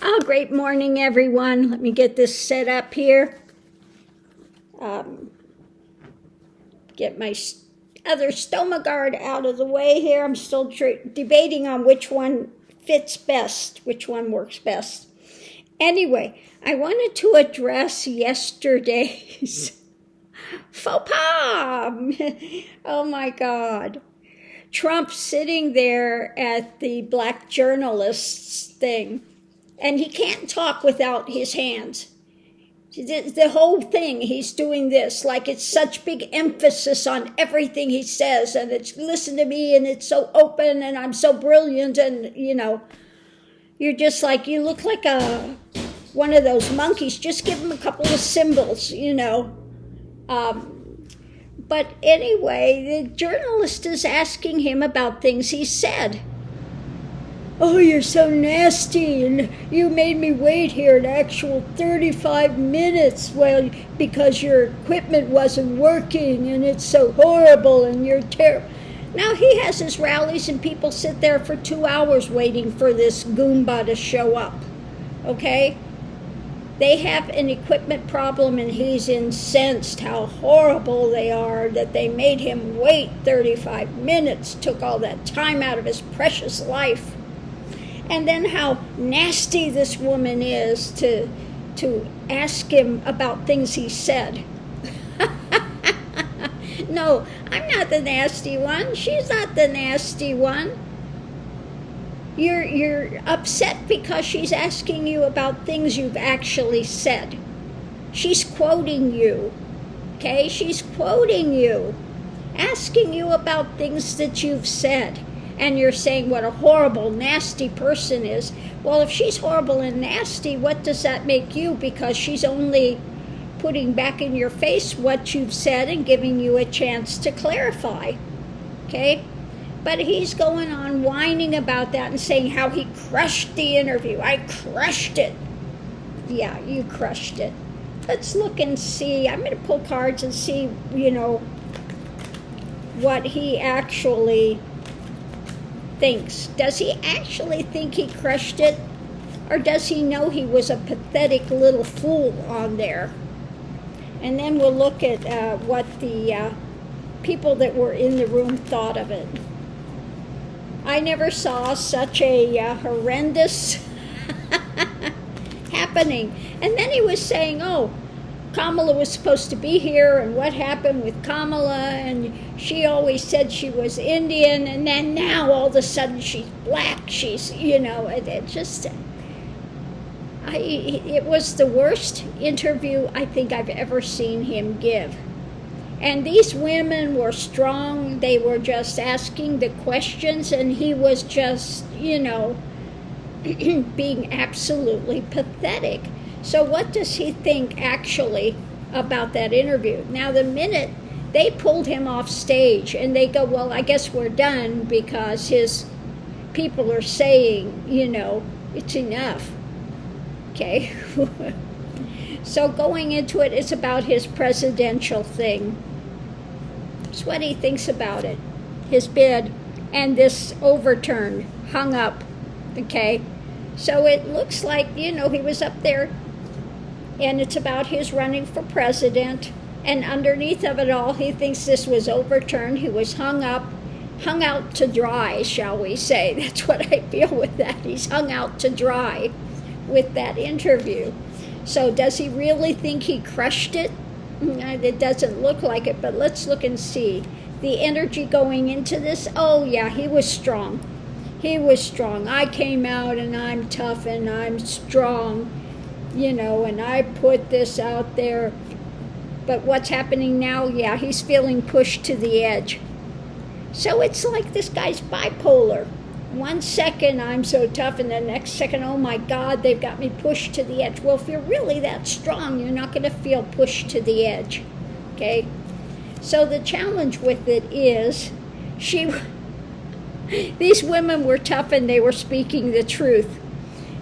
Oh, great morning, everyone. Let me get this set up here. Get my other stoma guard out of the way here. I'm still debating on which one fits best, which one works best. Anyway, I wanted to address yesterday's faux pas. Oh my God. Trump sitting there at the black journalists thing, and he can't talk without his hands. The whole thing, he's doing this, like it's such big emphasis on everything he says, and it's listen to me, and it's so open, and I'm so brilliant, and you're just like, you look like one of those monkeys. Just give him a couple of symbols, But anyway, the journalist is asking him about things he said. Oh, you're so nasty, and you made me wait here an actual 35 minutes because your equipment wasn't working, and it's so horrible, and you're terrible. Now he has his rallies, and people sit there for 2 hours waiting for this Goomba to show up, okay? They have an equipment problem, and he's incensed how horrible they are that they made him wait 35 minutes, took all that time out of his precious life. And then how nasty this woman is to ask him about things he said. No, I'm not the nasty one. She's not the nasty one. You're upset because she's asking you about things you've actually said. She's quoting you, okay? She's quoting you, asking you about things that you've said. And you're saying what a horrible, nasty person is. Well, if she's horrible and nasty, what does that make you? Because she's only putting back in your face what you've said and giving you a chance to clarify, okay? But he's going on whining about that and saying how he crushed the interview. I crushed it. Yeah, you crushed it. Let's look and see. I'm going to pull cards and see, what he actually thinks. Does he actually think he crushed it? Or does he know he was a pathetic little fool on there? And then we'll look at what the people that were in the room thought of it. I never saw such a horrendous happening. And then he was saying, Kamala was supposed to be here, and what happened with Kamala, and she always said she was Indian, and then now all of a sudden she's black. She's, it was the worst interview I think I've ever seen him give. And these women were strong. They were just asking the questions, and he was just, being absolutely pathetic. So what does he think actually about that interview? Now, the minute they pulled him off stage and they go, well, I guess we're done because his people are saying, it's enough. Okay. So going into it, it's about his presidential thing. It's what he thinks about it, his bid, and this overturn, hung up. Okay. So it looks like, he was up there, and it's about his running for president, and underneath of it all, he thinks this was overturned. He was hung out to dry, shall we say. That's what I feel with that. He's hung out to dry with that interview. So does he really think he crushed it? It doesn't look like it, but let's look and see. The energy going into this, oh yeah, he was strong. He was strong. I came out and I'm tough and I'm strong, and I put this out there. But what's happening now? Yeah, he's feeling pushed to the edge. So it's like this guy's bipolar. 1 second I'm so tough, and the next second, oh my God, they've got me pushed to the edge. Well, if you're really that strong, you're not going to feel pushed to the edge, okay? So the challenge with it is these women were tough and they were speaking the truth.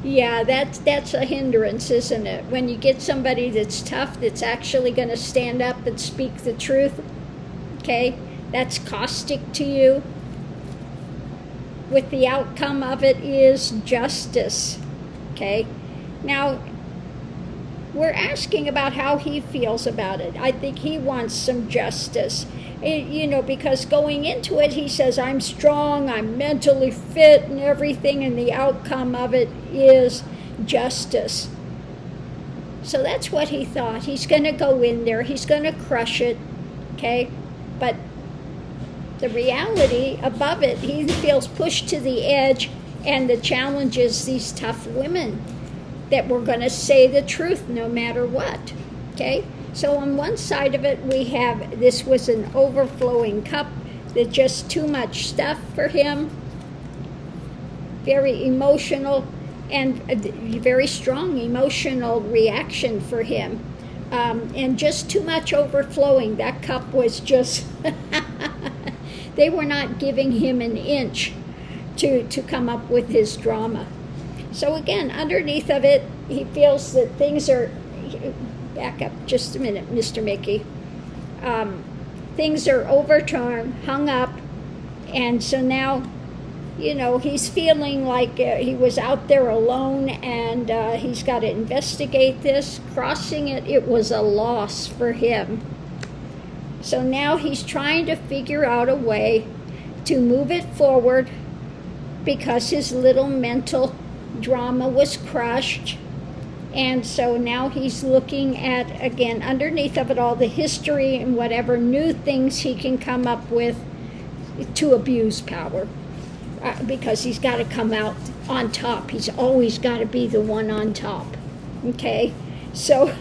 Yeah, that's a hindrance, isn't it? When you get somebody that's tough, that's actually going to stand up and speak the truth, okay? That's caustic to you. With the outcome of it is justice, okay? Now, we're asking about how he feels about it. I think he wants some justice. Because going into it, he says, I'm strong, I'm mentally fit and everything, and the outcome of it is justice. So that's what he thought. He's going to go in there, he's going to crush it, okay? But the reality above it, he feels pushed to the edge, and the challenge is these tough women that were going to say the truth no matter what, okay? So on one side of it, we have this was an overflowing cup, that just too much stuff for him, very emotional, and a very strong emotional reaction for him, and just too much overflowing. That cup was just, they were not giving him an inch to come up with his drama. So again, underneath of it, he feels that things are, back up just a minute, Mr. Mickey. Things are overturned, hung up, and so now, he's feeling like he was out there alone, and he's got to investigate this. Crossing it, it was a loss for him. So now he's trying to figure out a way to move it forward, because his little mental drama was crushed. And so now he's looking at, again, underneath of it all, the history and whatever new things he can come up with to abuse power. Because he's got to come out on top. He's always got to be the one on top. Okay? So,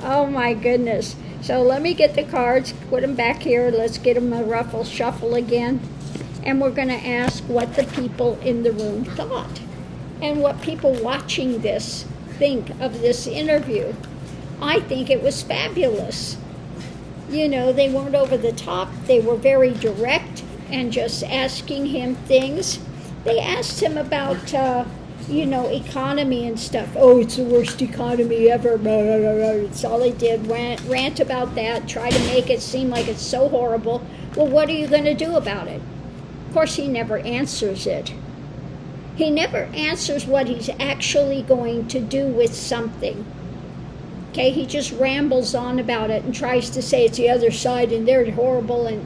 oh my goodness. So let me get the cards, put them back here. Let's get them a ruffle shuffle again. And we're going to ask what the people in the room thought, and what people watching this think of this interview. I think it was fabulous. They weren't over the top. They were very direct and just asking him things. They asked him about, economy and stuff. Oh, it's the worst economy ever. It's all they did, rant about that, try to make it seem like it's so horrible. Well, what are you going to do about it? Of course, he never answers it. He never answers what he's actually going to do with something. Okay, he just rambles on about it and tries to say it's the other side and they're horrible and,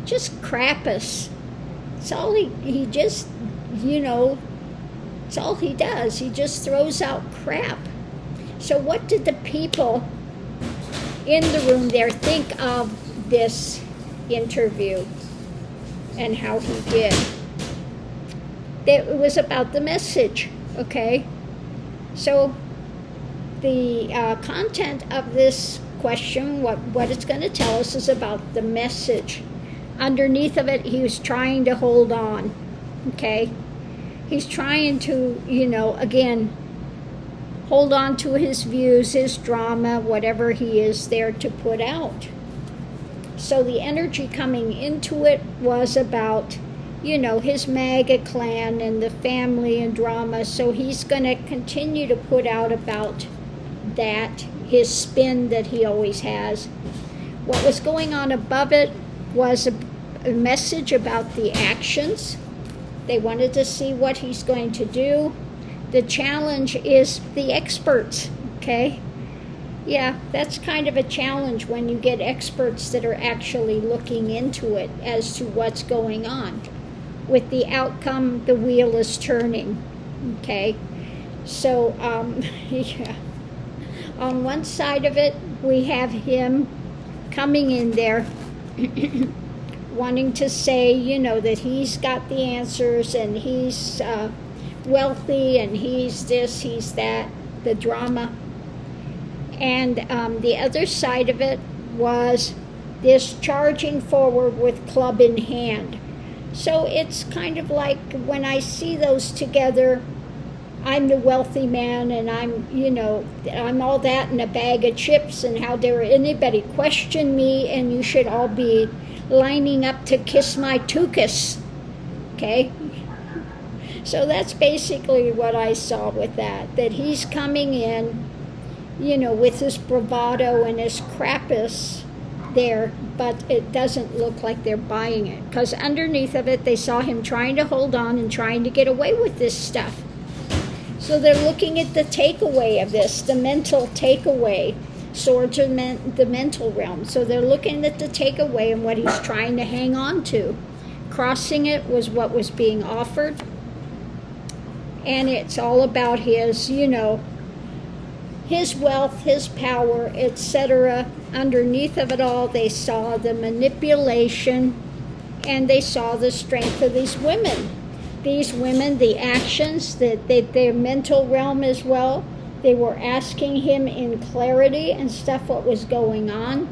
just crappus. It's all he just, it's all he does. He just throws out crap. So what did the people in the room there think of this interview and how he did? It was about the message, okay? So the content of this question, what it's going to tell us, is about the message. Underneath of it, he was trying to hold on, okay? He's trying to, again, hold on to his views, his drama, whatever he is there to put out. So the energy coming into it was about, his MAGA clan and the family and drama. So he's going to continue to put out about that, his spin that he always has. What was going on above it was a message about the actions. They wanted to see what he's going to do. The challenge is the experts, okay? Yeah, that's kind of a challenge when you get experts that are actually looking into it as to what's going on. With the outcome, the wheel is turning, okay? So, yeah. On one side of it, we have him coming in there wanting to say, that he's got the answers and he's wealthy and he's this, he's that, the drama. And the other side of it was this charging forward with club in hand. So it's kind of like when I see those together, I'm the wealthy man and I'm all that in a bag of chips, and how dare anybody question me, and you should all be lining up to kiss my tuchus, okay? So that's basically what I saw with that he's coming in, with his bravado and his crappus there, but it doesn't look like they're buying it, because underneath of it, they saw him trying to hold on and trying to get away with this stuff. So they're looking at the takeaway of this, the mental takeaway. Swords are the mental realm. So they're looking at the takeaway and what he's trying to hang on to. Crossing it was what was being offered. And it's all about his, his wealth, his power, etc. Underneath of it all, they saw the manipulation and they saw the strength of these women. These women, the actions, their mental realm as well. They were asking him in clarity and stuff what was going on.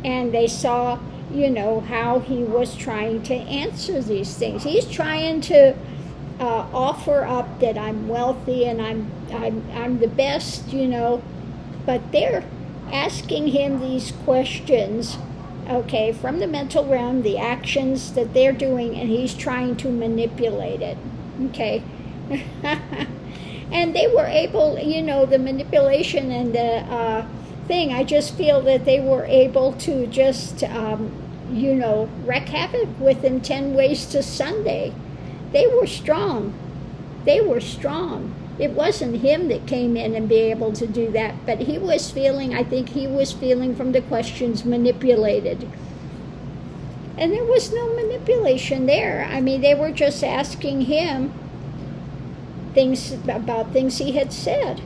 And they saw, how he was trying to answer these things. He's trying to offer up that I'm wealthy and I'm the best, but they're asking him these questions, okay, from the mental realm, the actions that they're doing, and he's trying to manipulate it, okay. And they were able, the manipulation and the thing, I just feel that they were able to just wreak havoc with him 10 ways to Sunday. They were strong. It wasn't him that came in and be able to do that, but he was feeling, I think he was feeling from the questions manipulated. And there was no manipulation there. I mean, they were just asking him things about things he had said.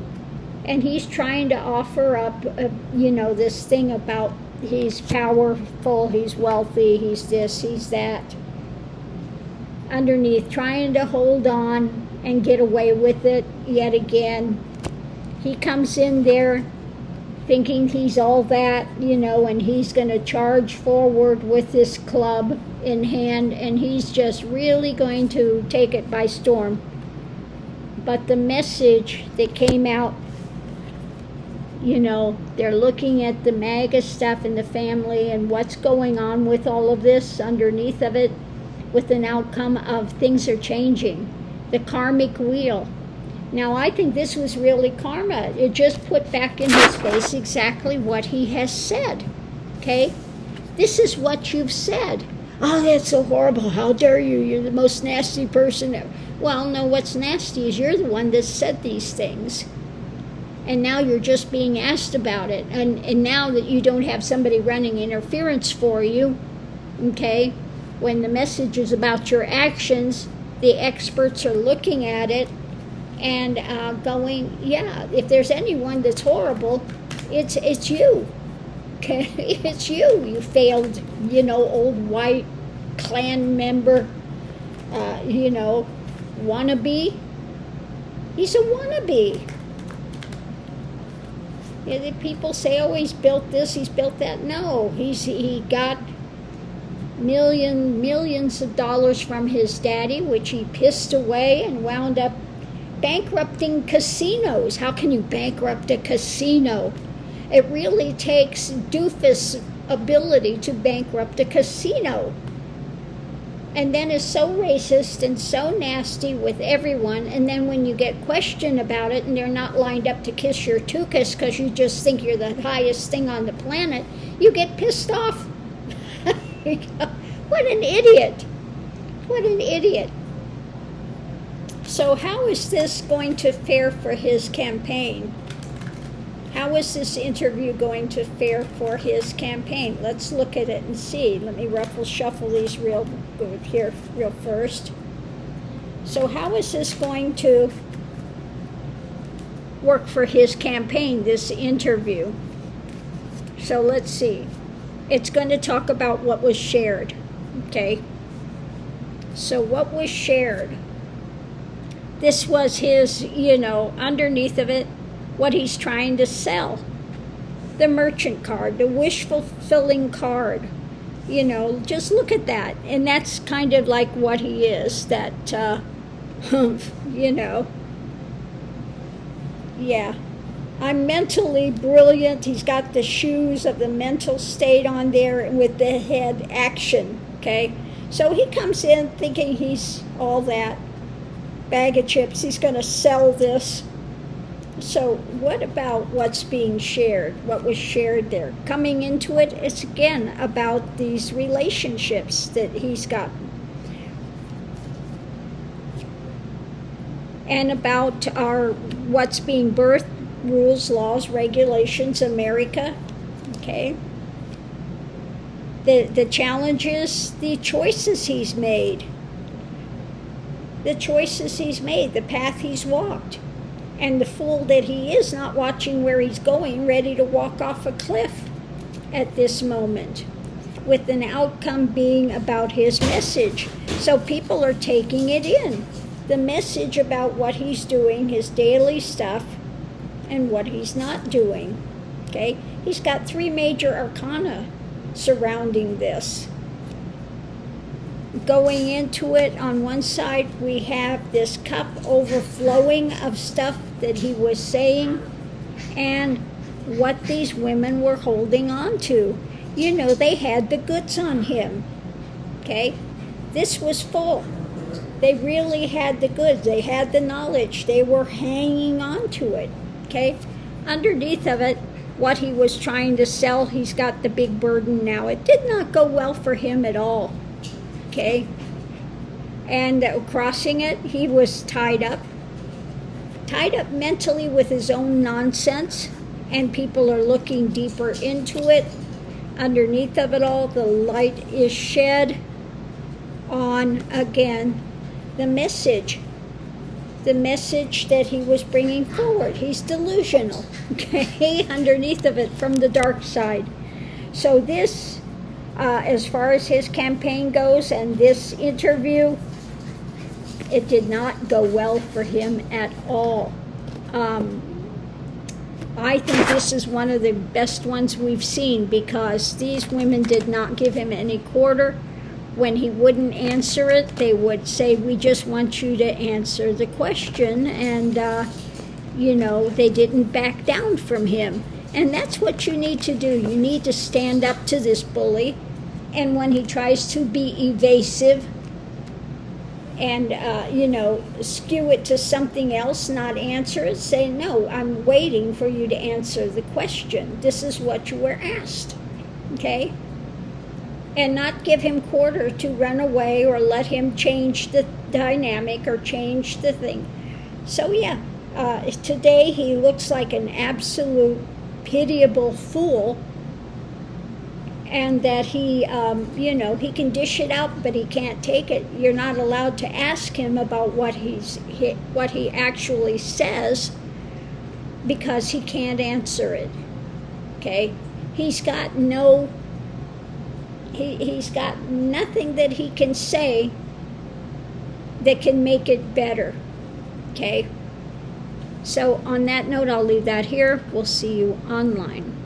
And he's trying to offer up, this thing about he's powerful, he's wealthy, he's this, he's that. Underneath, trying to hold on and get away with it yet again. He comes in there thinking he's all that, and he's going to charge forward with this club in hand, and he's just really going to take it by storm. But the message that came out, they're looking at the MAGA stuff in the family and what's going on with all of this underneath of it, with an outcome of things are changing. The karmic wheel. Now, I think this was really karma. It just put back in his face exactly what he has said. Okay? This is what you've said. Oh, that's so horrible. How dare you? You're the most nasty person ever. Well, no, what's nasty is you're the one that said these things. And now you're just being asked about it. And now that you don't have somebody running interference for you, okay, when the message is about your actions, the experts are looking at it and going, yeah, if there's anyone that's horrible, it's you. Okay, it's you. You failed, old white Klan member, wannabe. He's a wannabe. Yeah, the people say, oh, he's built this, he's built that. No, he got millions of dollars from his daddy, which he pissed away and wound up bankrupting casinos. How can you bankrupt a casino? It really takes doofus ability to bankrupt a casino. And then is so racist and so nasty with everyone, and then when you get questioned about it and they're not lined up to kiss your tuchus because you just think you're the highest thing on the planet, you get pissed off. What an idiot. What an idiot. So how is this going to fare for his campaign? How is this interview going to fare for his campaign? Let's look at it and see. Let me shuffle these real first. So how is this going to work for his campaign, this interview? So let's see. It's going to talk about what was shared, okay? So what was shared? This was his, underneath of it, what he's trying to sell. The merchant card, the wish-fulfilling card. Just look at that. And that's kind of like what he is, that, yeah. I'm mentally brilliant. He's got the shoes of the mental state on there with the head action, okay? So he comes in thinking he's all that. Bag of chips, he's going to sell this. So what about what's being shared? What was shared there? Coming into it, it's again about these relationships that he's got. and about our what's being birthed, rules, laws, regulations, America. Okay. The challenge is the choices he's made. The choices he's made, the path he's walked. And the fool that he is, not watching where he's going, ready to walk off a cliff at this moment, with an outcome being about his message. So people are taking it in. The message about what he's doing, his daily stuff, and what he's not doing. Okay? He's got 3 major arcana surrounding this. Going into it, on one side we have this cup overflowing of stuff that he was saying and what these women were holding on to. You know, they had the goods on him. Okay? This was full. They really had the goods. They had the knowledge. They were hanging on to it. Okay? Underneath of it, what he was trying to sell, he's got the big burden now. It did not go well for him at all. Okay? And crossing it, he was tied up mentally with his own nonsense, and people are looking deeper into it. Underneath of it all, the light is shed on, again, the message that he was bringing forward. He's delusional, okay, underneath of it from the dark side. So this, as far as his campaign goes and this interview, it did not go well for him at all. I think this is one of the best ones we've seen, because these women did not give him any quarter. When he wouldn't answer it, they would say, we just want you to answer the question. And, they didn't back down from him. And that's what you need to do. You need to stand up to this bully. And when he tries to be evasive and, skew it to something else, not answer it, say, no, I'm waiting for you to answer the question. This is what you were asked. Okay? And not give him quarter to run away or let him change the dynamic or change the thing. So yeah, today he looks like an absolute pitiable fool, and that he, he can dish it out, but he can't take it. You're not allowed to ask him about what he actually says, because he can't answer it. Okay, he's got nothing that he can say that can make it better. Okay? So on that note, I'll leave that here. We'll see you online.